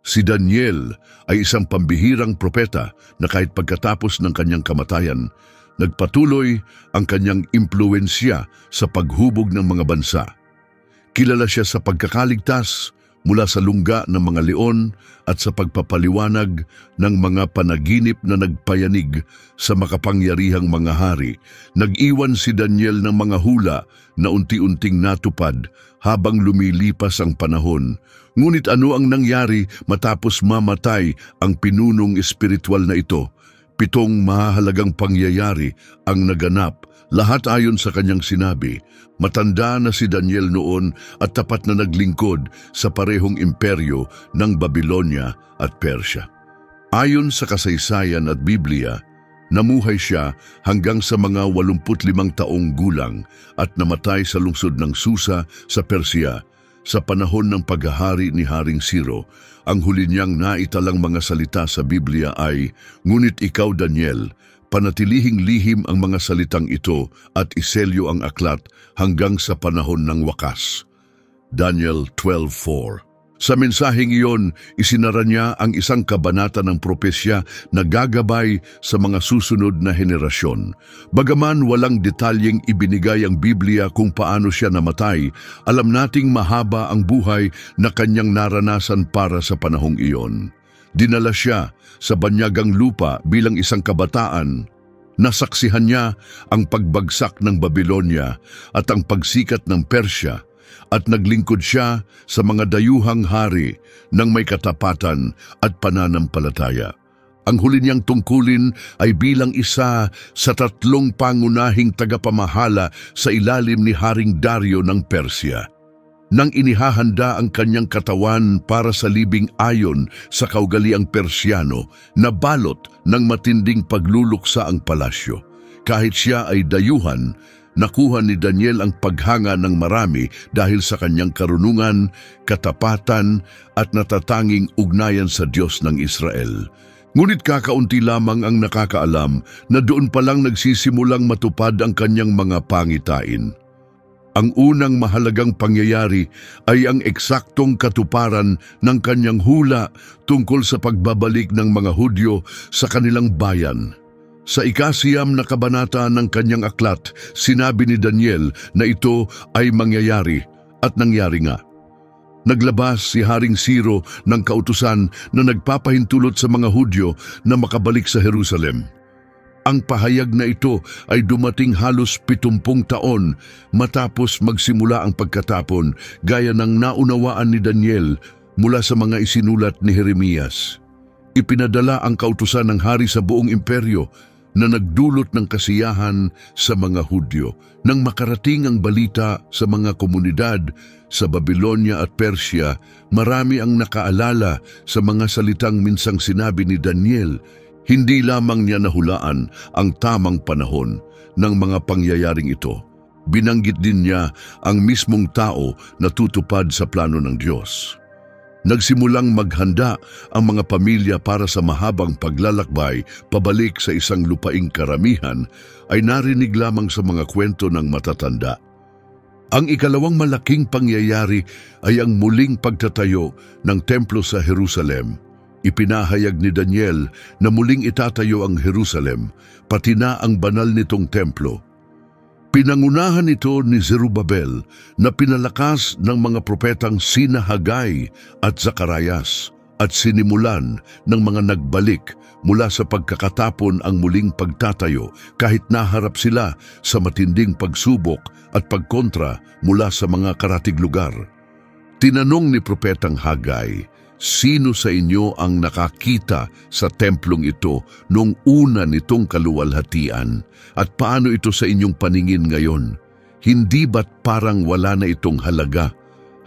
Si Daniel ay isang pambihirang propeta na kahit pagkatapos ng kanyang kamatayan, nagpatuloy ang kanyang impluwensya sa paghubog ng mga bansa. Kilala siya sa pagkakaligtas mula sa lungga ng mga leon at sa pagpapaliwanag ng mga panaginip na nagpayanig sa makapangyarihang mga hari. Nag-iwan si Daniel ng mga hula na unti-unting natupad habang lumilipas ang panahon. Ngunit ano ang nangyari matapos mamatay ang pinunong espiritual na ito? 7 mahahalagang pangyayari ang naganap, lahat ayon sa kanyang sinabi. Matanda na si Daniel noon at tapat na naglingkod sa parehong imperyo ng Babylonia at Persya. Ayon sa kasaysayan at Biblia, namuhay siya hanggang sa mga 85 taong gulang at namatay sa lungsod ng Susa sa Persya sa panahon ng paghahari ni Haring Ciro. Ang huli niyang naitalang mga salita sa Biblia ay, "Ngunit ikaw, Daniel, panatilihing lihim ang mga salitang ito at iselyo ang aklat hanggang sa panahon ng wakas." Daniel 12:4. Sa mensaheng iyon, isinara niya ang isang kabanata ng propesya na gagabay sa mga susunod na henerasyon. Bagaman walang detalyeng ibinigay ang Biblia kung paano siya namatay, alam nating mahaba ang buhay na kanyang naranasan para sa panahong iyon. Dinala siya sa banyagang lupa bilang isang kabataan. Nasaksihan niya ang pagbagsak ng Babylonia at ang pagsikat ng Persya, at naglingkod siya sa mga dayuhang hari ng may katapatan at pananampalataya. Ang huli niyang tungkulin ay bilang isa sa 3 pangunahing tagapamahala sa ilalim ni Haring Dario ng Persya. Nang inihahanda ang kanyang katawan para sa libing ayon sa kaugaliang Persyano, nabalot ng matinding pagluluksa ang palasyo. Kahit siya ay dayuhan, nakuha ni Daniel ang paghanga ng marami dahil sa kanyang karunungan, katapatan at natatanging ugnayan sa Diyos ng Israel. Ngunit kakaunti lamang ang nakakaalam na doon pa lang nagsisimulang matupad ang kanyang mga pangitain. Ang unang mahalagang pangyayari ay ang eksaktong katuparan ng kanyang hula tungkol sa pagbabalik ng mga Hudyo sa kanilang bayan. Sa 9 na kabanata ng kanyang aklat, sinabi ni Daniel na ito ay mangyayari at nangyari nga. Naglabas si Haring Ciro ng kautusan na nagpapahintulot sa mga Hudyo na makabalik sa Jerusalem. Ang pahayag na ito ay dumating halos 70 taon matapos magsimula ang pagkatapon, gaya ng naunawaan ni Daniel mula sa mga isinulat ni Jeremias. Ipinadala ang kautusan ng hari sa buong imperyo na nagdulot ng kasiyahan sa mga Hudyo. Nang makarating ang balita sa mga komunidad sa Babylonia at Persya, marami ang nakaalala sa mga salitang minsang sinabi ni Daniel. Hindi lamang niya nahulaan ang tamang panahon ng mga pangyayaring ito. Binanggit din niya ang mismong tao na tutupad sa plano ng Diyos. Nagsimulang maghanda ang mga pamilya para sa mahabang paglalakbay pabalik sa isang lupaing karamihan ay narinig lamang sa mga kwento ng matatanda. Ang ikalawang malaking pangyayari ay ang muling pagtatayo ng templo sa Jerusalem. Ipinahayag ni Daniel na muling itatayo ang Jerusalem, pati na ang banal nitong templo. Pinangunahan ito ni Zerubabel na pinalakas ng mga propetang sina Hagay at Zacarias at sinimulan ng mga nagbalik mula sa pagkakatapon ang muling pagtatayo kahit naharap sila sa matinding pagsubok at pagkontra mula sa mga karatig lugar. Tinanong ni Propetang Hagay, "Sino sa inyo ang nakakita sa templong ito noong una nitong kaluwalhatian? At paano ito sa inyong paningin ngayon? Hindi ba't parang wala na itong halaga?"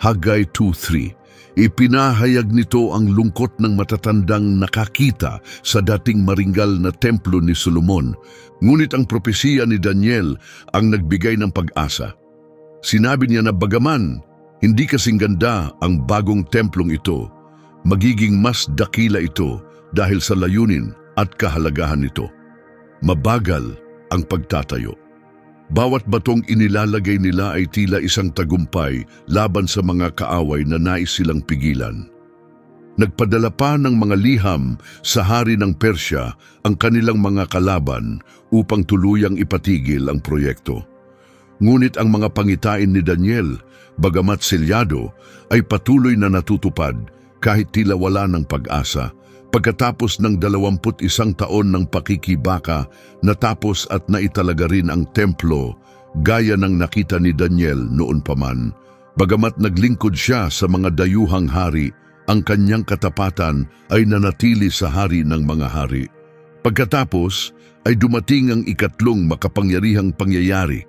Hagay 2:3. Ipinahayag nito ang lungkot ng matatandang nakakita sa dating maringgal na templo ni Solomon. Ngunit ang propesiya ni Daniel ang nagbigay ng pag-asa. Sinabi niya na bagaman hindi kasing ganda ang bagong templong ito, magiging mas dakila ito dahil sa layunin at kahalagahan nito. Mabagal ang pagtatayo. Bawat batong inilalagay nila ay tila isang tagumpay laban sa mga kaaway na nais silang pigilan. Nagpadala pa ng mga liham sa hari ng Persya ang kanilang mga kalaban upang tuluyang ipatigil ang proyekto. Ngunit ang mga pangitain ni Daniel, bagamat selyado, ay patuloy na natutupad kahit tila wala ng pag-asa. Pagkatapos ng 21 taon ng pakikibaka, natapos at naitalaga rin ang templo gaya ng nakita ni Daniel noon pa man. Bagamat naglingkod siya sa mga dayuhang hari, ang kanyang katapatan ay nanatili sa hari ng mga hari. Pagkatapos ay dumating ang ikatlong makapangyarihang pangyayari,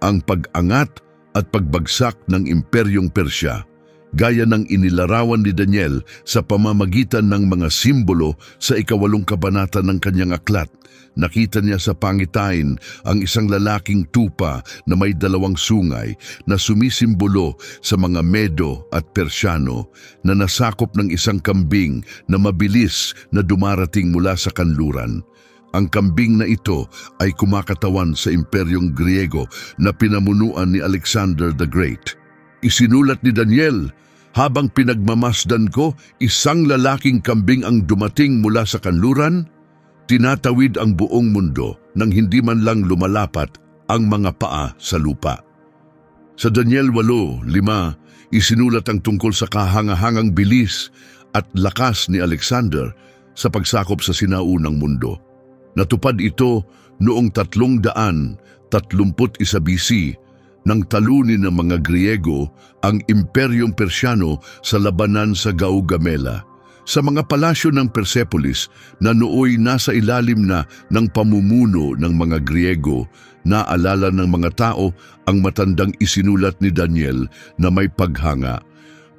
ang pag-angat at pagbagsak ng Imperyong Persya, gaya ng inilarawan ni Daniel sa pamamagitan ng mga simbolo sa 8 kabanata ng kanyang aklat. Nakita niya sa pangitain ang isang lalaking tupa na may 2 sungay na sumisimbolo sa mga Medo at Persyano na nasakop ng isang kambing na mabilis na dumarating mula sa kanluran. Ang kambing na ito ay kumakatawan sa Imperyong Griego na pinamunuan ni Alexander the Great. Isinulat ni Daniel, habang pinagmamasdan ko, isang lalaking kambing ang dumating mula sa kanluran, tinatawid ang buong mundo nang hindi man lang lumalapat ang mga paa sa lupa. Sa Daniel 8:5, isinulat ang tungkol sa kahangahangang bilis at lakas ni Alexander sa pagsakop sa sinaunang mundo. Natupad ito noong 331 BC nang talunin ng mga Griego ang Imperyong Persyano sa labanan sa Gaugamela. Sa mga palasyo ng Persepolis na nooy nasa ilalim na ng pamumuno ng mga Griego, naalala ng mga tao ang matandang isinulat ni Daniel na may paghanga.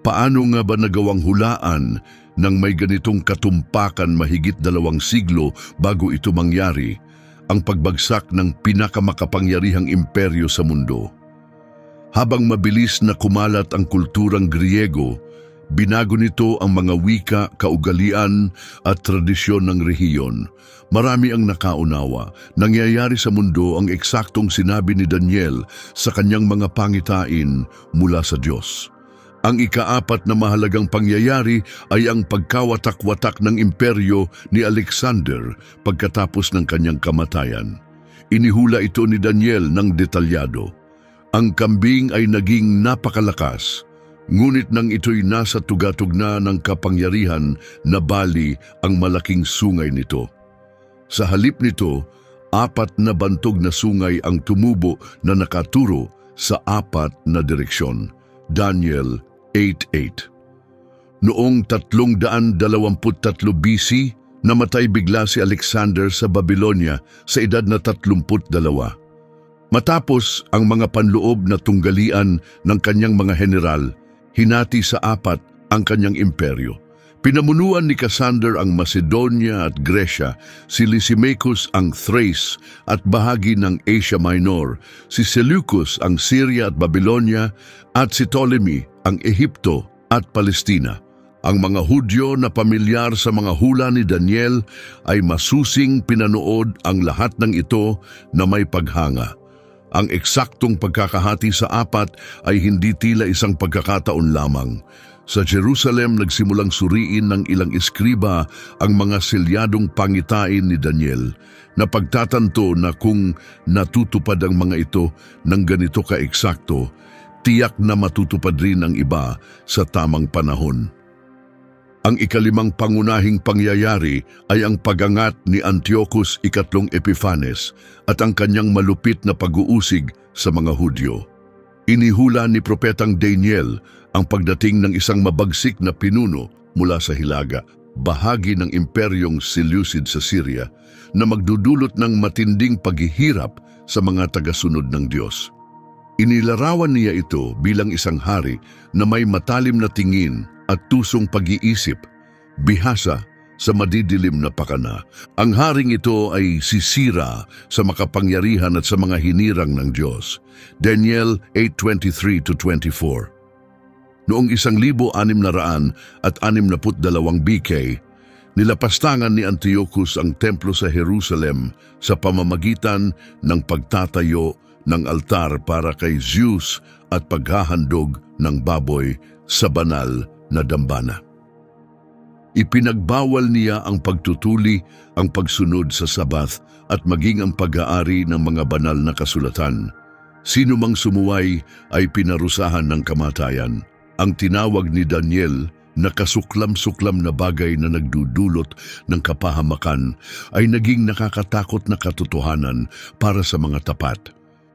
Paano nga ba nagawang hulaan nang may ganitong katumpakan mahigit 2 siglo bago ito mangyari, ang pagbagsak ng pinakamakapangyarihang imperyo sa mundo? Habang mabilis na kumalat ang kulturang Griego, binago nito ang mga wika, kaugalian at tradisyon ng rehiyon. Marami ang nakaunawa. Nangyayari sa mundo ang eksaktong sinabi ni Daniel sa kanyang mga pangitain mula sa Diyos. Ang ika-4 na mahalagang pangyayari ay ang pagkawatak-watak ng imperyo ni Alexander pagkatapos ng kanyang kamatayan. Inihula ito ni Daniel ng detalyado. Ang kambing ay naging napakalakas, ngunit nang ito'y nasa tugatugna ng kapangyarihan, nabali ang malaking sungay nito. Sa halip nito, 4 na bantog na sungay ang tumubo na nakaturo sa 4 na direksyon. Daniel 8:8. Noong 323 BC, namatay bigla si Alexander sa Babylonia sa edad na 32. Matapos ang mga panloob na tunggalian ng kanyang mga general, hinati sa 4 ang kanyang imperyo. Pinamunuan ni Cassander ang Macedonia at Gresya, si Lysimachus ang Thrace at bahagi ng Asia Minor, si Seleucus ang Syria at Babylonia, at si Ptolemy ang Ehipto at Palestina. Ang mga Hudyo na pamilyar sa mga hula ni Daniel ay masusing pinanood ang lahat ng ito na may paghanga. Ang eksaktong pagkakahati sa 4 ay hindi tila isang pagkakataon lamang. Sa Jerusalem, nagsimulang suriin ng ilang eskriba ang mga selyadong pangitain ni Daniel, na pagtatanto na kung natutupad ang mga ito ng ganito ka-eksakto, tiyak na matutupad rin ang iba sa tamang panahon. Ang ika-5 pangunahing pangyayari ay ang pagangat ni Antiochus ikatlong Epiphanes at ang kanyang malupit na pag-uusig sa mga Hudyo. Inihula ni Propetang Daniel ang pagdating ng isang mabagsik na pinuno mula sa Hilaga, bahagi ng Imperyong Seleucid sa Syria, na magdudulot ng matinding paghihirap sa mga tagasunod ng Diyos. Inilarawan niya ito bilang isang hari na may matalim na tingin at tusong pag-iisip, bihasa sa madidilim na pakana. Ang haring ito ay sisira sa makapangyarihan at sa mga hinirang ng Diyos. Daniel 8:23-24. Noong 1662 BK, nilapastangan ni Antiochus ang templo sa Jerusalem sa pamamagitan ng pagtatayo ng altar para kay Zeus at paghahandog ng baboy sa banal na dambana. Ipinagbawal niya ang pagtutuli, ang pagsunod sa Sabath at maging ang pag-aari ng mga banal na kasulatan. Sino mang sumuway ay pinarusahan ng kamatayan. Ang tinawag ni Daniel na kasuklam-suklam na bagay na nagdudulot ng kapahamakan ay naging nakakatakot na katotohanan para sa mga tapat.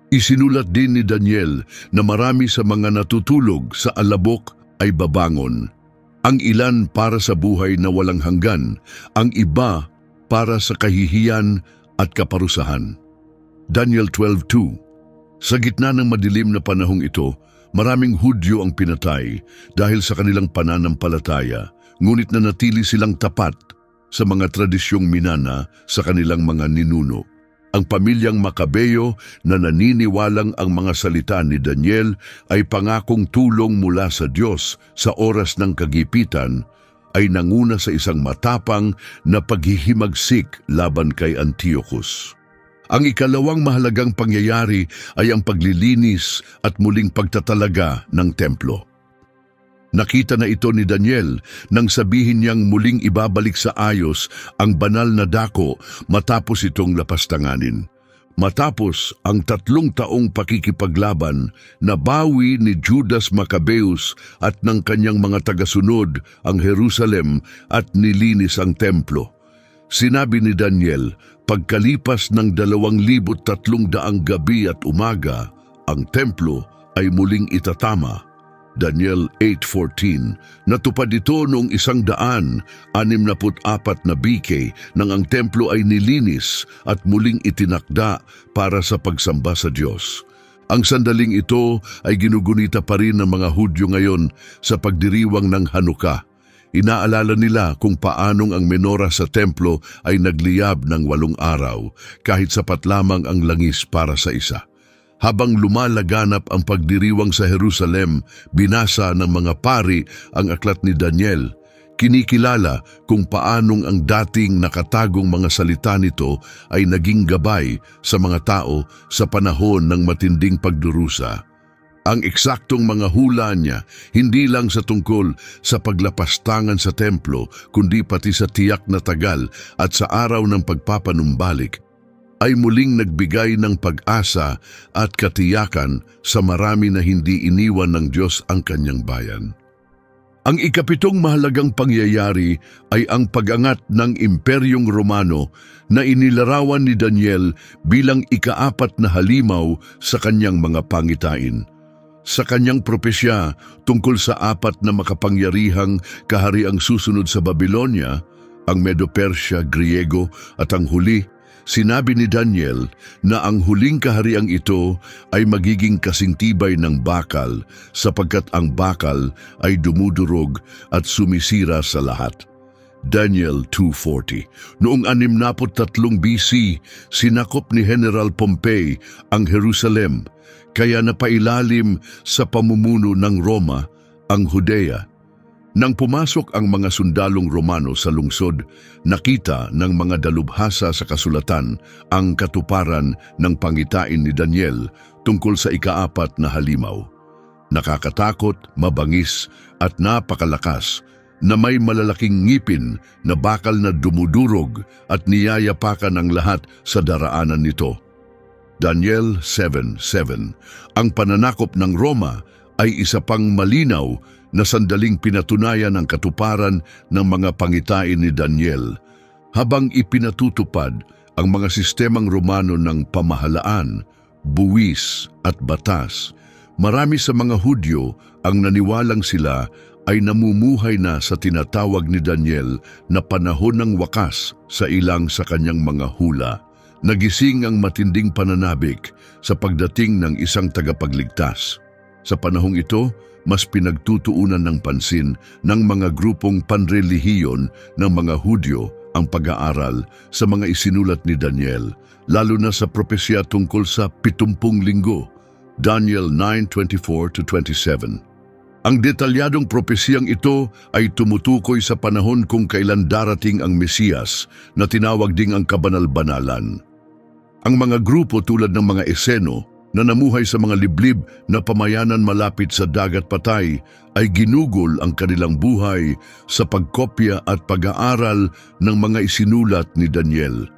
Isinulat din ni Daniel na marami sa mga natutulog sa alabok ay babangon. Ang ilan para sa buhay na walang hanggan, ang iba para sa kahihiyan at kaparusahan. Daniel 12:2. Sa gitna ng madilim na panahong ito, maraming Hudyo ang pinatay dahil sa kanilang pananampalataya, ngunit nanatili silang tapat sa mga tradisyong minana sa kanilang mga ninuno. Ang pamilyang Makabeyo na naniniwalang ang mga salita ni Daniel ay pangakong tulong mula sa Diyos sa oras ng kagipitan, ay nanguna sa isang matapang na paghihimagsik laban kay Antiochus. Ang ikalawang mahalagang pangyayari ay ang paglilinis at muling pagtatalaga ng templo. Nakita na ito ni Daniel nang sabihin niyang muling ibabalik sa ayos ang banal na dako matapos itong lapastanganin. Matapos ang 3 taong pakikipaglaban, nabawi ni Judas Maccabeus at ng kanyang mga tagasunod ang Jerusalem at nilinis ang templo. Sinabi ni Daniel, pagkalipas ng 2,300 gabi at umaga, ang templo ay muling itatama. Daniel 8:14. Natupad ito noong 164 na BK nang ang templo ay nilinis at muling itinakda para sa pagsamba sa Diyos. Ang sandaling ito ay ginugunita pa rin ng mga Hudyo ngayon sa pagdiriwang ng Hanukkah. Inaalala nila kung paanong ang menora sa templo ay nagliyab ng 8 araw kahit sapat lamang ang langis para sa isa. Habang lumalaganap ang pagdiriwang sa Jerusalem, binasa ng mga pari ang aklat ni Daniel. Kinikilala kung paanong ang dating nakatagong mga salita nito ay naging gabay sa mga tao sa panahon ng matinding pagdurusa. Ang eksaktong mga hula niya, hindi lang sa tungkol sa paglapastangan sa templo, kundi pati sa tiyak na tagal at sa araw ng pagpapanumbalik, ay muling nagbigay ng pag-asa at katiyakan sa marami na hindi iniwan ng Diyos ang kanyang bayan. Ang ikapitong mahalagang pangyayari ay ang pag-angat ng Imperyong Romano na inilarawan ni Daniel bilang ika-4 na halimaw sa kanyang mga pangitain. Sa kanyang propesya tungkol sa 4 na makapangyarihang kahariang susunod sa Babylonia, ang Medo-Persia, Griego at ang huli, sinabi ni Daniel na ang huling kahariang ito ay magiging kasingtibay ng bakal sapagkat ang bakal ay dumudurog at sumisira sa lahat. Daniel 2:40. Noong 63 BC, sinakop ni General Pompey ang Jerusalem, kaya napailalim sa pamumuno ng Roma ang Judea. Nang pumasok ang mga sundalong Romano sa lungsod, nakita ng mga dalubhasa sa kasulatan ang katuparan ng pangitain ni Daniel tungkol sa ika-4 na halimaw. Nakakatakot, mabangis at napakalakas na may malalaking ngipin na bakal na dumudurog at niyayapakan ang lahat sa daraanan nito. Daniel 7:7. Ang pananakop ng Roma ay isa pang malinaw na sandaling pinatunayan ang katuparan ng mga pangitain ni Daniel. Habang ipinatutupad ang mga sistemang Romano ng pamahalaan, buwis at batas, marami sa mga Hudyo ang naniwalang sila ay namumuhay na sa tinatawag ni Daniel na panahon ng wakas sa ilang sa kanyang mga hula. Nagising ang matinding pananabik sa pagdating ng isang tagapagligtas. Sa panahong ito, mas pinagtutuunan ng pansin ng mga grupong panrelihiyon ng mga Hudyo ang pag-aaral sa mga isinulat ni Daniel, lalo na sa propesya tungkol sa 70 linggo, Daniel 9:24-27. Ang detalyadong propesiyang ito ay tumutukoy sa panahon kung kailan darating ang Mesiyas na tinawag ding ang kabanal-banalan. Ang mga grupo tulad ng mga Eseno, na namuhay sa mga liblib na pamayanan malapit sa dagat patay ay ginugol ang kanilang buhay sa pagkopya at pag-aaral ng mga isinulat ni Daniel.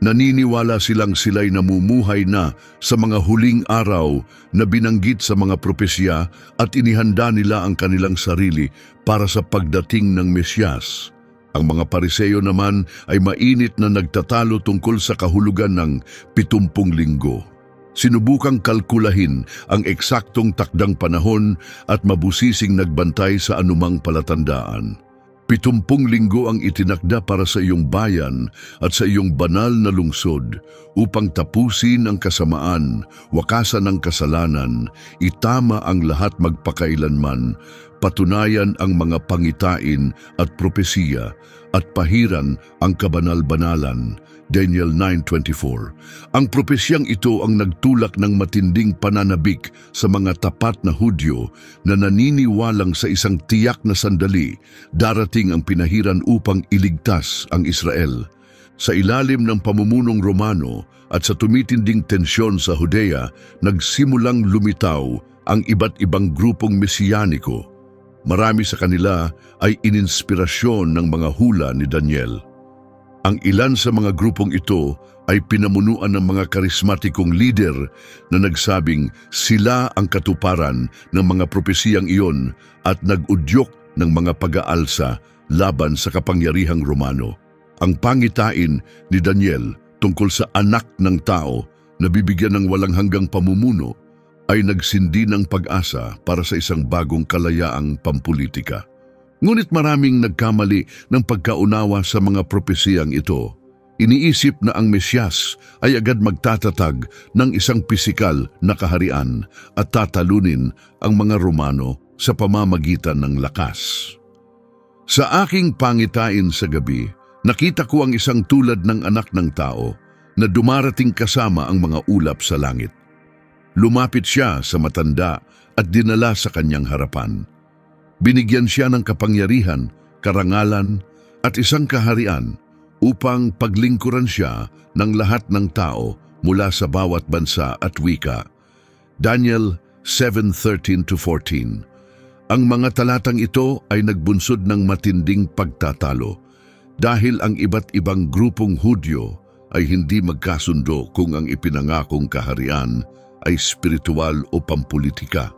Naniniwala silang sila'y namumuhay na sa mga huling araw na binanggit sa mga propesya at inihanda nila ang kanilang sarili para sa pagdating ng Mesyas. Ang mga Pariseo naman ay mainit na nagtatalo tungkol sa kahulugan ng 70 linggo. Sinubukang kalkulahin ang eksaktong takdang panahon at mabusising nagbantay sa anumang palatandaan. 70 linggo ang itinakda para sa iyong bayan at sa iyong banal na lungsod upang tapusin ang kasamaan, wakasan ang kasalanan, itama ang lahat magpakailanman, patunayan ang mga pangitain at propesiya, at pahiran ang kabanal-banalan. Daniel 9:24. Ang propesyang ito ang nagtulak ng matinding pananabik sa mga tapat na Hudyo na naniniwalang sa isang tiyak na sandali darating ang pinahiran upang iligtas ang Israel. Sa ilalim ng pamumunong Romano at sa tumitinding tensyon sa Judea, nagsimulang lumitaw ang iba't ibang grupong mesiyaniko. Marami sa kanila ay ininspirasyon ng mga hula ni Daniel. Ang ilan sa mga grupong ito ay pinamunuan ng mga karismatikong lider na nagsabing sila ang katuparan ng mga propesiyang iyon at nag-udyok ng mga pag-aalsa laban sa kapangyarihang Romano. Ang pangitain ni Daniel tungkol sa anak ng tao na bibigyan ng walang hanggang pamumuno ay nagsindi ng pag-asa para sa isang bagong kalayaang pampulitika. Ngunit maraming nagkamali ng pagkaunawa sa mga propesiyang ito. Iniisip na ang Mesyas ay agad magtatatag ng isang pisikal na kaharian at tatalunin ang mga Romano sa pamamagitan ng lakas. Sa aking pangitain sa gabi, nakita ko ang isang tulad ng anak ng tao na dumarating kasama ang mga ulap sa langit. Lumapit siya sa matanda at dinala sa kanyang harapan. Binigyan siya ng kapangyarihan, karangalan at isang kaharian upang paglingkuran siya ng lahat ng tao mula sa bawat bansa at wika. Daniel 7:13-14. Ang mga talatang ito ay nagbunsod ng matinding pagtatalo dahil ang iba't ibang grupong Hudyo ay hindi magkasundo kung ang ipinangakong kaharian ay spiritual o pampulitika.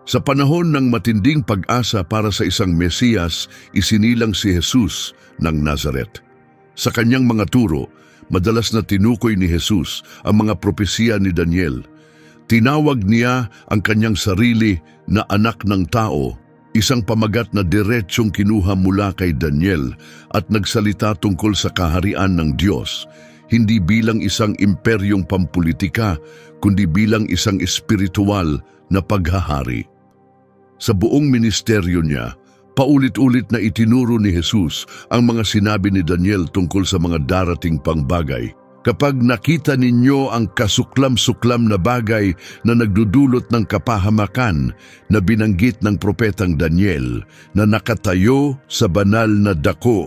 Sa panahon ng matinding pag-asa para sa isang Mesiyas, isinilang si Jesus ng Nazaret. Sa kanyang mga turo, madalas na tinukoy ni Jesus ang mga propesiya ni Daniel. Tinawag niya ang kanyang sarili na anak ng tao, isang pamagat na diretsyong kinuha mula kay Daniel at nagsalita tungkol sa kaharian ng Diyos, hindi bilang isang imperyong pampulitika, kundi bilang isang espiritual na paghahari. Sa buong ministeryo niya, paulit-ulit na itinuro ni Jesus ang mga sinabi ni Daniel tungkol sa mga darating pang bagay. Kapag nakita ninyo ang kasuklam-suklam na bagay na nagdudulot ng kapahamakan na binanggit ng propetang Daniel na nakatayo sa banal na dako.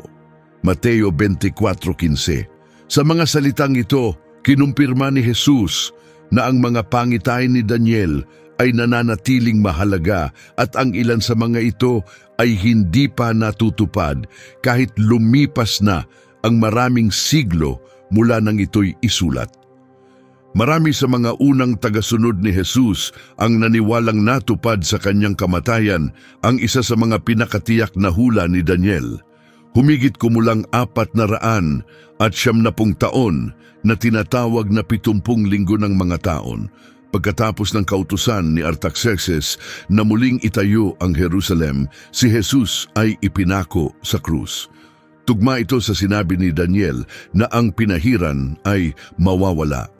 Mateo 24:15. Sa mga salitang ito, kinumpirma ni Jesus na ang mga pangitain ni Daniel ay nananatiling mahalaga at ang ilan sa mga ito ay hindi pa natutupad kahit lumipas na ang maraming siglo mula nang ito'y isulat. Marami sa mga unang tagasunod ni Jesus ang naniwalang natupad sa kanyang kamatayan ang isa sa mga pinakatiyak na hula ni Daniel. Humigit kumulang 400 at 70 taon na tinatawag na 70 linggo ng mga taon. Pagkatapos ng kautusan ni Artaxerxes na muling itayo ang Jerusalem, si Jesus ay ipinako sa krus. Tugma ito sa sinabi ni Daniel na ang pinahiran ay mawawala.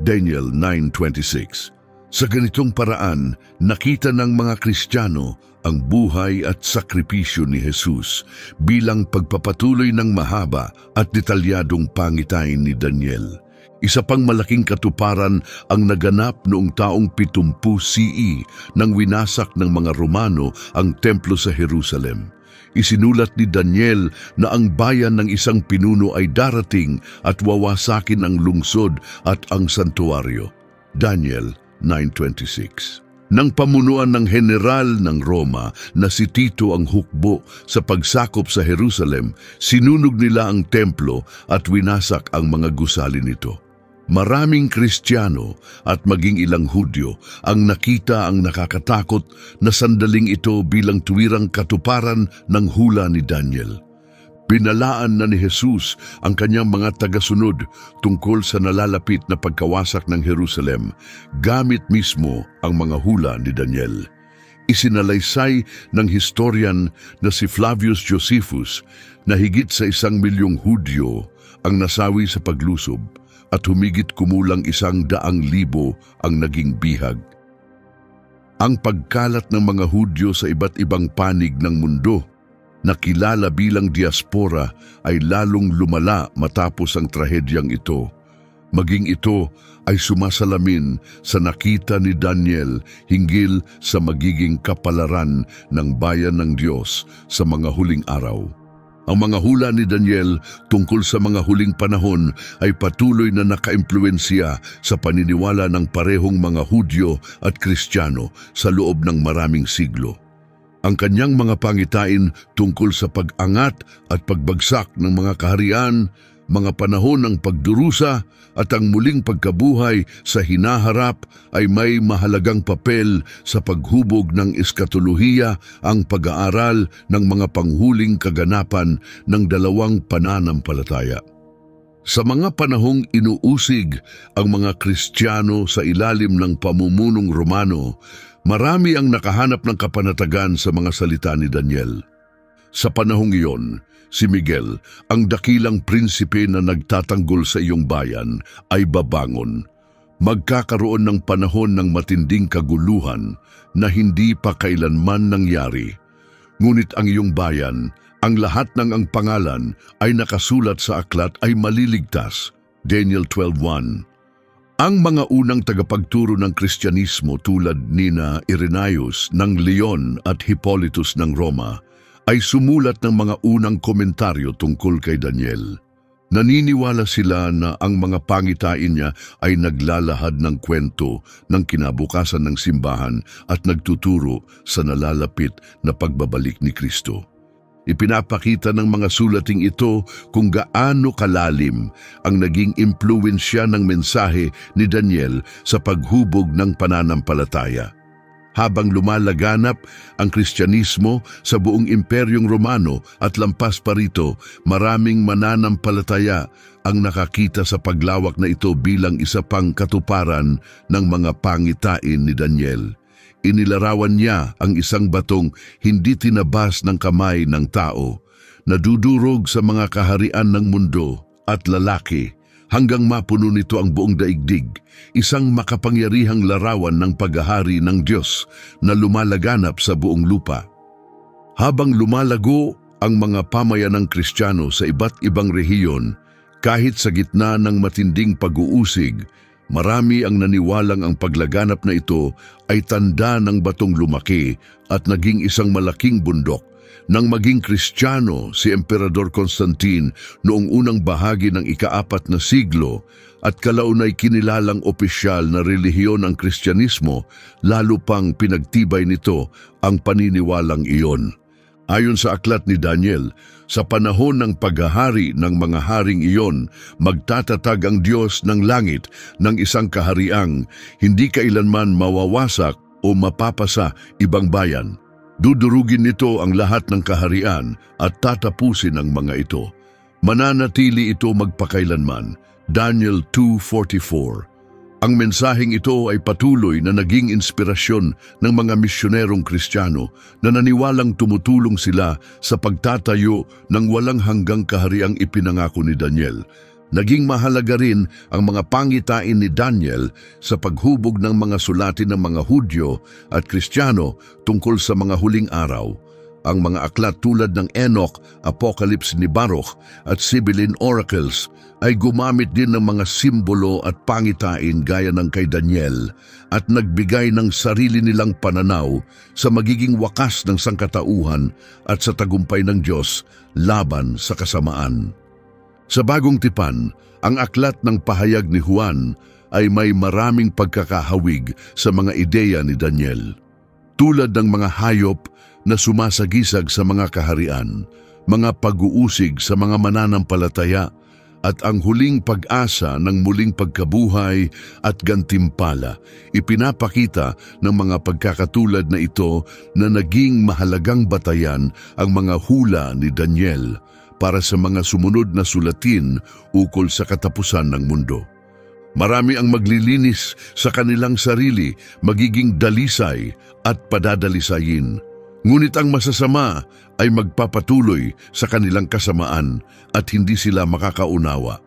Daniel 9:26. Sa ganitong paraan, nakita ng mga Kristiyano ang buhay at sakripisyo ni Jesus bilang pagpapatuloy ng mahaba at detalyadong pangitain ni Daniel. Isa pang malaking katuparan ang naganap noong taong 70 CE nang winasak ng mga Romano ang templo sa Jerusalem. Isinulat ni Daniel na ang bayan ng isang pinuno ay darating at wawasakin ang lungsod at ang santuaryo. Daniel 9:26. Nang pamunuan ng general ng Roma na si Tito ang hukbo sa pagsakop sa Jerusalem, sinunog nila ang templo at winasak ang mga gusali nito. Maraming Kristiyano at maging ilang Hudyo ang nakita ang nakakatakot na sandaling ito bilang tuwirang katuparan ng hula ni Daniel. Binalaan na ni Jesus ang kanyang mga tagasunod tungkol sa nalalapit na pagkawasak ng Jerusalem gamit mismo ang mga hula ni Daniel. Isinalaysay ng historian na si Flavius Josephus na higit sa 1,000,000 Hudyo ang nasawi sa paglusob at humigit kumulang 100,000 ang naging bihag. Ang pagkalat ng mga Hudyo sa iba't ibang panig ng mundo na kilala bilang diaspora ay lalong lumala matapos ang trahedyang ito. Maging ito ay sumasalamin sa nakita ni Daniel hinggil sa magiging kapalaran ng bayan ng Diyos sa mga huling araw. Ang mga hula ni Daniel tungkol sa mga huling panahon ay patuloy na nakaimpluwensya sa paniniwala ng parehong mga Hudyo at Kristiyano sa loob ng maraming siglo. Ang kanyang mga pangitain tungkol sa pag-angat at pagbagsak ng mga kaharian, mga panahon ng pagdurusa at ang muling pagkabuhay sa hinaharap ay may mahalagang papel sa paghubog ng eskatolohiya, ang pag-aaral ng mga panghuling kaganapan ng dalawang pananampalataya. Sa mga panahong inuusig ang mga Kristiyano sa ilalim ng pamumunong Romano, marami ang nakahanap ng kapanatagan sa mga salita ni Daniel. Sa panahong iyon, si Miguel, ang dakilang prinsipe na nagtatanggol sa iyong bayan, ay babangon. Magkakaroon ng panahon ng matinding kaguluhan na hindi pa kailanman nangyari. Ngunit ang iyong bayan, ang lahat ng ang pangalan ay nakasulat sa aklat ay maliligtas. Daniel 12:1. Ang mga unang tagapagturo ng Kristyanismo tulad nina Irenaeus ng Leon at Hippolytus ng Roma ay sumulat ng mga unang komentaryo tungkol kay Daniel. Naniniwala sila na ang mga pangitain niya ay naglalahad ng kwento ng kinabukasan ng simbahan at nagtuturo sa nalalapit na pagbabalik ni Kristo. Ipinapakita ng mga sulating ito kung gaano kalalim ang naging impluwensya ng mensahe ni Daniel sa paghubog ng pananampalataya. Habang lumalaganap ang Kristyanismo sa buong Imperyong Romano at lampas pa rito, maraming mananampalataya ang nakakita sa paglawak na ito bilang isa pang katuparan ng mga pangitain ni Daniel. Inilarawan niya ang isang batong hindi tinabas ng kamay ng tao, nadudurog sa mga kaharian ng mundo at lalaki hanggang mapuno nito ang buong daigdig, isang makapangyarihang larawan ng paghahari ng Diyos na lumalaganap sa buong lupa. Habang lumalago ang mga pamayanang Kristiyano sa iba't ibang rehiyon, kahit sa gitna ng matinding pag-uusig, marami ang naniwalang ang paglaganap na ito ay tanda ng batong lumaki at naging isang malaking bundok. Nang maging Kristiyano si Emperador Constantine noong unang bahagi ng ika-4 na siglo at kalaunay kinilalang opisyal na relihiyon ang Kristyanismo, lalo pang pinagtibay nito ang paniniwalang iyon. Ayon sa aklat ni Daniel, sa panahon ng paghahari ng mga haring iyon, magtatatag ang Diyos ng langit ng isang kahariang hindi kailanman mawawasak o mapapasa ibang bayan. Dudurugin nito ang lahat ng kaharian at tatapusin ang mga ito. Mananatili ito magpakailanman. Daniel 2:44. Ang mensaheng ito ay patuloy na naging inspirasyon ng mga misyonerong Kristiyano na naniwalang tumutulong sila sa pagtatayo ng walang hanggang kahariang ipinangako ni Daniel. Naging mahalaga rin ang mga pangitain ni Daniel sa paghubog ng mga sulatin ng mga Hudyo at Kristiyano tungkol sa mga huling araw. Ang mga aklat tulad ng Enoch, Apocalypse ni Baruch at Sibylline Oracles ay gumamit din ng mga simbolo at pangitain gaya ng kay Daniel at nagbigay ng sarili nilang pananaw sa magiging wakas ng sangkatauhan at sa tagumpay ng Diyos laban sa kasamaan. Sa Bagong Tipan, ang aklat ng pahayag ni Juan ay may maraming pagkakahawig sa mga ideya ni Daniel. Tulad ng mga hayop na sumasagisag sa mga kaharian, mga pag-uusig sa mga mananampalataya, at ang huling pag-asa ng muling pagkabuhay at gantimpala, ipinapakita ng mga pagkakatulad na ito na naging mahalagang batayan ang mga hula ni Daniel para sa mga sumunod na sulatin ukol sa katapusan ng mundo. Marami ang maglilinis sa kanilang sarili, magiging dalisay at padadalisayin. Ngunit ang masasama ay magpapatuloy sa kanilang kasamaan at hindi sila makakaunawa.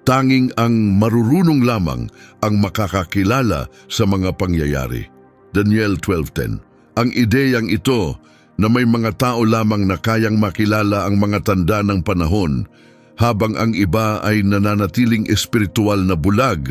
Tanging ang marurunong lamang ang makakakilala sa mga pangyayari. Daniel 12:10. Ang ideyang ito na may mga tao lamang na kayang makilala ang mga tanda ng panahon habang ang iba ay nananatiling espiritual na bulag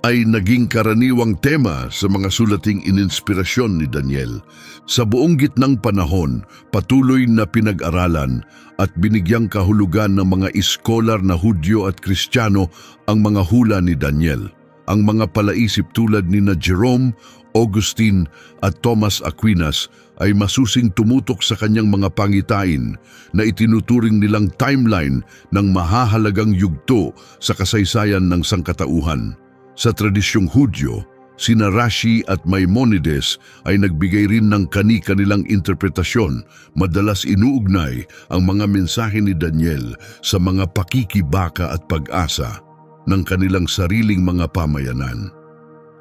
ay naging karaniwang tema sa mga sulating ininspirasyon ni Daniel. Sa buong gitnang panahon, patuloy na pinag-aralan at binigyang kahulugan ng mga iskolar na Hudyo at Kristiyano ang mga hula ni Daniel. Ang mga palaisip tulad ni Jerome, Augustine at Thomas Aquinas ay masusing tumutok sa kanyang mga pangitain na itinuturing nilang timeline ng mahahalagang yugto sa kasaysayan ng sangkatauhan. Sa tradisyong Hudyo, sina Rashi at Maimonides ay nagbigay rin ng kani-kanilang interpretasyon. Madalas inuugnay ang mga mensahe ni Daniel sa mga pakikibaka at pag-asa ng kanilang sariling mga pamayanan.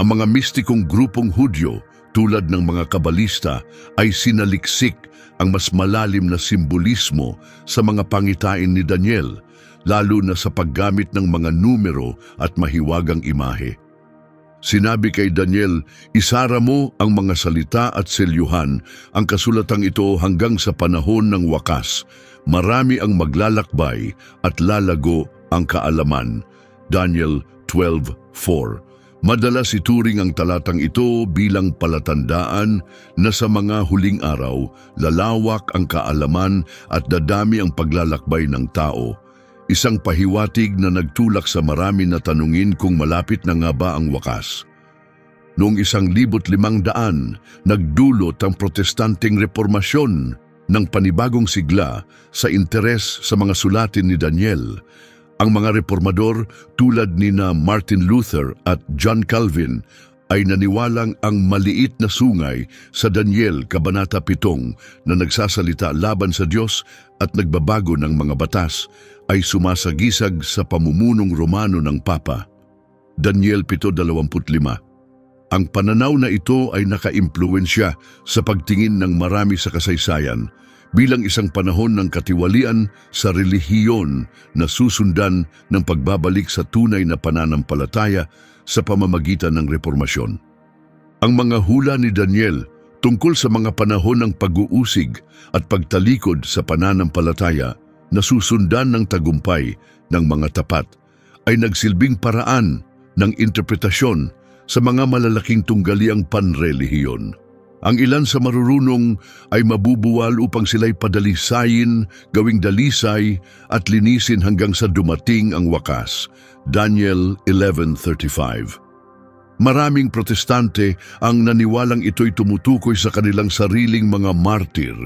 Ang mga mistikong grupong Hudyo tulad ng mga kabalista ay sinaliksik ang mas malalim na simbolismo sa mga pangitain ni Daniel, lalo na sa paggamit ng mga numero at mahiwagang imahe. Sinabi kay Daniel, isara mo ang mga salita at selyuhan ang kasulatang ito hanggang sa panahon ng wakas. Marami ang maglalakbay at lalago ang kaalaman. Daniel 12:4. Madalas ituring ang talatang ito bilang palatandaan na sa mga huling araw, lalawak ang kaalaman at dadami ang paglalakbay ng tao. Isang pahiwatig na nagtulak sa marami na tanungin kung malapit na nga ba ang wakas. Noong 1500, nagdulot ang protestanteng reformasyon ng panibagong sigla sa interes sa mga sulatin ni Daniel. Ang mga reformador tulad ni Martin Luther at John Calvin ay naniwalang ang maliit na sungay sa Daniel Kabanata 7 na nagsasalita laban sa Diyos at nagbabago ng mga batas ay sumasagisag sa pamumunong Romano ng Papa. Daniel 7:25. Ang pananaw na ito ay nakaimpluwensya sa pagtingin ng marami sa kasaysayan bilang isang panahon ng katiwalian sa relihiyon na susundan ng pagbabalik sa tunay na pananampalataya sa pamamagitan ng reformasyon. Ang mga hula ni Daniel tungkol sa mga panahon ng pag-uusig at pagtalikod sa pananampalataya na susundan ng tagumpay ng mga tapat ay nagsilbing paraan ng interpretasyon sa mga malalaking tunggaliang panrelihiyon. Ang ilan sa marurunong ay mabubuwal upang sila'y padalisayin, gawing dalisay at linisin hanggang sa dumating ang wakas. Daniel 11:35. Maraming protestante ang naniwalang ito'y tumutukoy sa kanilang sariling mga martir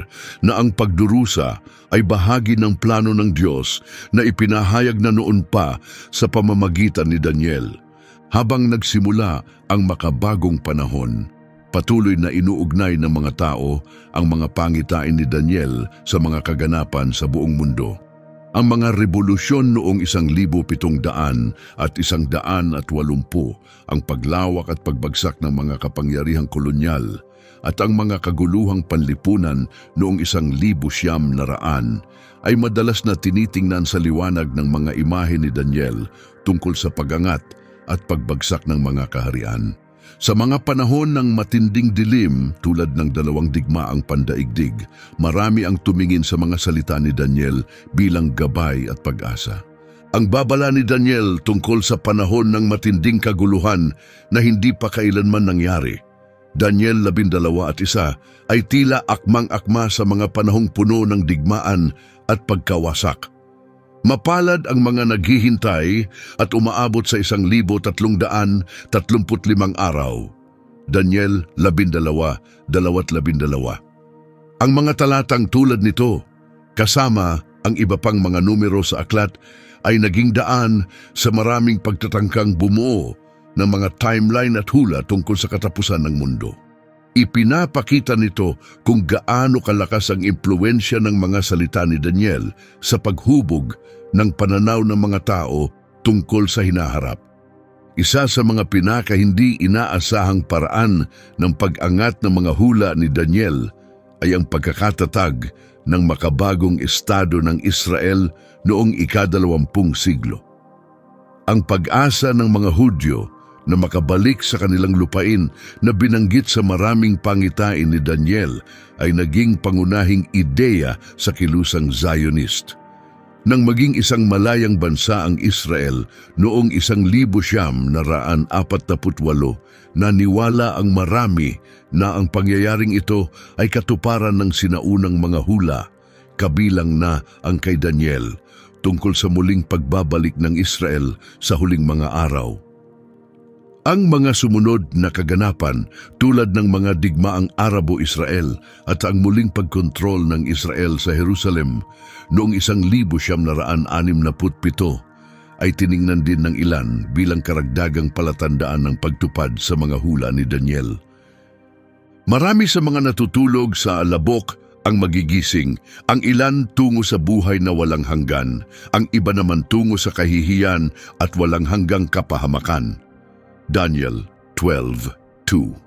na ang pagdurusa ay bahagi ng plano ng Diyos na ipinahayag na noon pa sa pamamagitan ni Daniel. Habang nagsimula ang makabagong panahon, patuloy na inuugnay ng mga tao ang mga pangitain ni Daniel sa mga kaganapan sa buong mundo. Ang mga revolusyon noong 1700 at 180, ang paglawak at pagbagsak ng mga kapangyarihang kolonyal, at ang mga kaguluhang panlipunan noong 1900 ay madalas na tinitingnan sa liwanag ng mga imahe ni Daniel tungkol sa pagangat at pagbagsak ng mga kaharian. Sa mga panahon ng matinding dilim tulad ng 2 digmaang pandaigdig, marami ang tumingin sa mga salita ni Daniel bilang gabay at pag-asa. Ang babala ni Daniel tungkol sa panahon ng matinding kaguluhan na hindi pa kailanman nangyari. Daniel 12:1 ay tila akmang-akma sa mga panahong puno ng digmaan at pagkawasak. Mapalad ang mga naghihintay at umaabot sa 1,335 araw. Daniel 12:12. Ang mga talatang tulad nito, kasama ang iba pang mga numero sa aklat, ay naging daan sa maraming pagtatangkang bumuo ng mga timeline at hula tungkol sa katapusan ng mundo. Ipinapakita nito kung gaano kalakas ang impluwensya ng mga salita ni Daniel sa paghubog ng pananaw ng mga tao tungkol sa hinaharap. Isa sa mga pinaka hindi inaasahang paraan ng pag-angat ng mga hula ni Daniel ay ang pagkakatatag ng makabagong estado ng Israel noong ika-20 siglo. Ang pag-asa ng mga Hudyo na makabalik sa kanilang lupain na binanggit sa maraming pangitain ni Daniel ay naging pangunahing ideya sa kilusang Zionist. Nang maging isang malayang bansa ang Israel noong 1948, naniwala ang marami na ang pangyayaring ito ay katuparan ng sinaunang mga hula, kabilang na ang kay Daniel, tungkol sa muling pagbabalik ng Israel sa huling mga araw. Ang mga sumunod na kaganapan tulad ng mga digmaang Arabo-Israel at ang muling pagkontrol ng Israel sa Jerusalem noong 1967 ay tiningnan din ng ilan bilang karagdagang palatandaan ng pagtupad sa mga hula ni Daniel. Marami sa mga natutulog sa alabok ang magigising, ang ilan tungo sa buhay na walang hanggan, ang iba naman tungo sa kahihiyan at walang hanggang kapahamakan. Daniel 12:2.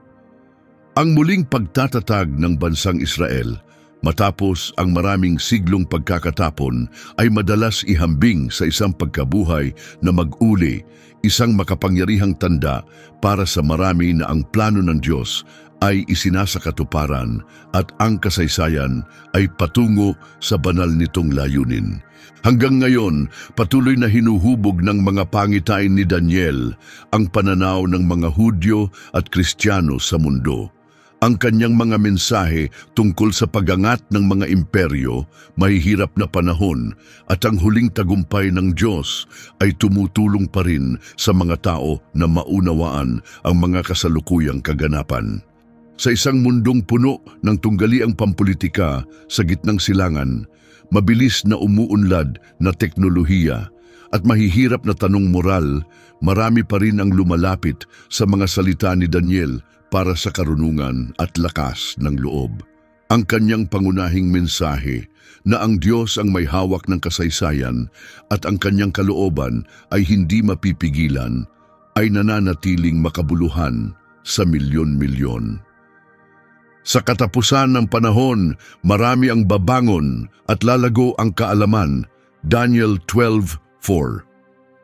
Ang muling pagtatatag ng bansang Israel matapos ang maraming siglong pagkakatapon ay madalas ihambing sa isang pagkabuhay na mag-uli, isang makapangyarihang tanda para sa marami na ang plano ng Diyos ay isinasakatuparan at ang kasaysayan ay patungo sa banal nitong layunin. Hanggang ngayon, patuloy na hinuhubog ng mga pangitain ni Daniel ang pananaw ng mga Hudyo at Kristiyano sa mundo. Ang kanyang mga mensahe tungkol sa pagangat ng mga imperyo, mahihirap na panahon at ang huling tagumpay ng Diyos ay tumutulong pa rin sa mga tao na maunawaan ang mga kasalukuyang kaganapan. Sa isang mundong puno ng tunggaliang pampulitika sa gitnang silangan, mabilis na umuunlad na teknolohiya at mahihirap na tanong moral, marami pa rin ang lumalapit sa mga salita ni Daniel para sa karunungan at lakas ng loob. Ang kanyang pangunahing mensahe na ang Diyos ang may hawak ng kasaysayan at ang kanyang kalooban ay hindi mapipigilan ay nananatiling makabuluhan sa milyon-milyon. Sa katapusan ng panahon, marami ang babangon at lalago ang kaalaman. Daniel 12:4.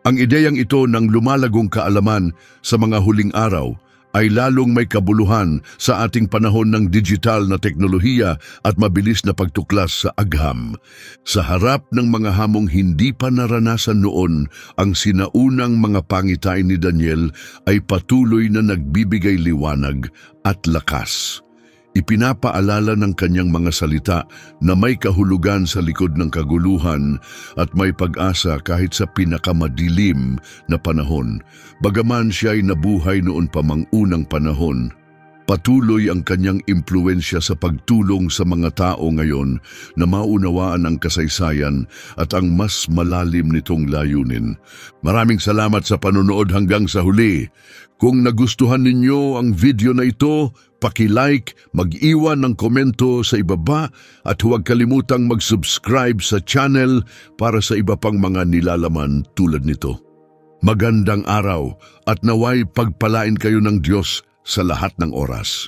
Ang ideyang ito ng lumalagong kaalaman sa mga huling araw ay lalong may kabuluhan sa ating panahon ng digital na teknolohiya at mabilis na pagtuklas sa agham. Sa harap ng mga hamong hindi pa naranasan noon, ang sinaunang mga pangitain ni Daniel ay patuloy na nagbibigay liwanag at lakas. Ipinapaalala ng kanyang mga salita na may kahulugan sa likod ng kaguluhan at may pag-asa kahit sa pinakamadilim na panahon. Bagaman siya ay nabuhay noon pa mang unang panahon, patuloy ang kanyang impluwensya sa pagtulong sa mga tao ngayon na maunawaan ang kasaysayan at ang mas malalim nitong layunin. Maraming salamat sa panonood hanggang sa huli. Kung nagustuhan ninyo ang video na ito, paki-like, mag-iwan ng komento sa ibaba at huwag kalimutang mag-subscribe sa channel para sa iba pang mga nilalaman tulad nito. Magandang araw at naway pagpalain kayo ng Diyos sa lahat ng oras.